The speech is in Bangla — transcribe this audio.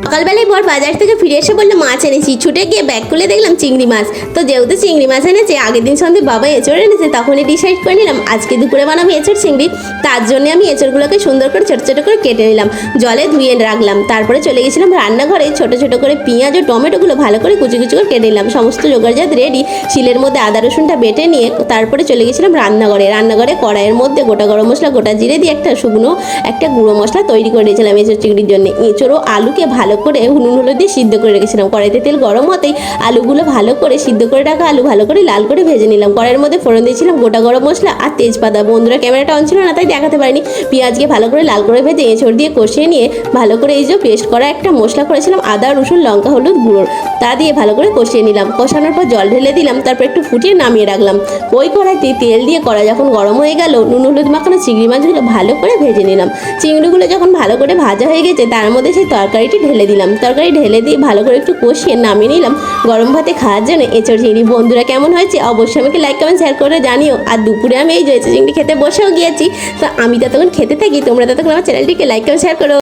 সকালবেলায় বর বাজার থেকে ফিরে এসে বললো মাছ এনেছি। ছুটে গিয়ে ব্যাগ খুলে দেখলাম চিংড়ি মাছ। তো যেহেতু চিংড়ি মাছ এনেছে, আগের দিন সন্ধ্যে বাবা এঁচড় এনেছে, তখনই ডিসাইড করে নিলাম আজকে দুপুরে বানাবো এঁচড় চিংড়ি। তার জন্য আমি এঁচড়গুলোকে সুন্দর করে ছোটো ছোটো করে কেটে নিলাম, জলে ধুয়ে রাখলাম। তারপরে চলে গেছিলাম রান্নাঘরে, ছোটো ছোটো করে পেঁয়াজ ও টমেটোগুলো ভালো করে কুচি কুচি করে কেটে নিলাম। সমস্ত জোগাড়জাত রেডি, শিলের মধ্যে আদা রসুনটা বেটে নিয়ে তারপরে চলে গেছিলাম রান্নাঘরে কড়াইয়ের মধ্যে গোটা গরম মশলা, গোটা জিরে দিয়ে একটা গুঁড়ো মশলা তৈরি করে নিয়েছিলাম এঁচড় চিংড়ির জন্য। এঁচড় ও আলুকে ভালো করে নুন হলুদ দিয়ে সিদ্ধ করে রেখেছিলাম। কড়াইতে তেল গরম হতেই আলুগুলো ভালো করে সিদ্ধ করে রাখা আলু ভালো করে লাল করে ভেজে নিলাম। কড়াইয়ের মধ্যে ফোড়ন দিয়েছিলাম গোটা গরম মশলা আর তেজপাতা। বন্ধুরা ক্যামেরাটা অন ছিল না তাই দেখাতে পারিনি। পেঁয়াজকে ভালো করে লাল করে ভেজে এঁচড় দিয়ে কষিয়ে নিয়ে ভালো করে এই যে পেস্ট করা একটা মশলা করেছিলাম আদা রসুন লঙ্কা হলুদ গুঁড়ো, তা দিয়ে ভালো করে কষিয়ে নিলাম। কষানোর পর জল ঢেলে দিলাম, তারপর একটু ফুটিয়ে নামিয়ে রাখলাম। ওই কড়াইতে তেল দিয়ে কড়াই যখন গরম হয়ে গেল, নুন হলুদ মাখানো চিংড়ি মাছগুলো ভালো করে ভেজে নিলাম। চিংড়িগুলো যখন ভালো করে ভাজা হয়ে গেছে, তার মধ্যে সেই তরকারিটি ঢেলে দিলাম। তরকারি ঢেলে দিয়ে ভালো করে একটু কষিয়ে নামিয়ে নিলাম গরম ভাতে খাওয়ার জন্য এঁচড় চিংড়ি। বন্ধুরা কেমন হয়েছে অবশ্যই আমাকে লাইক কমেন্ট শেয়ার করে জানিও। আর দুপুরে আমি এই যে এঁচড় চিংড়ি খেতে বসেও গিয়েছি। তো আমি ততক্ষণ খেতে থাকি, তোমরা ততক্ষণ আমার চ্যানেলটিকে লাইক কমেন্ট শেয়ার করো।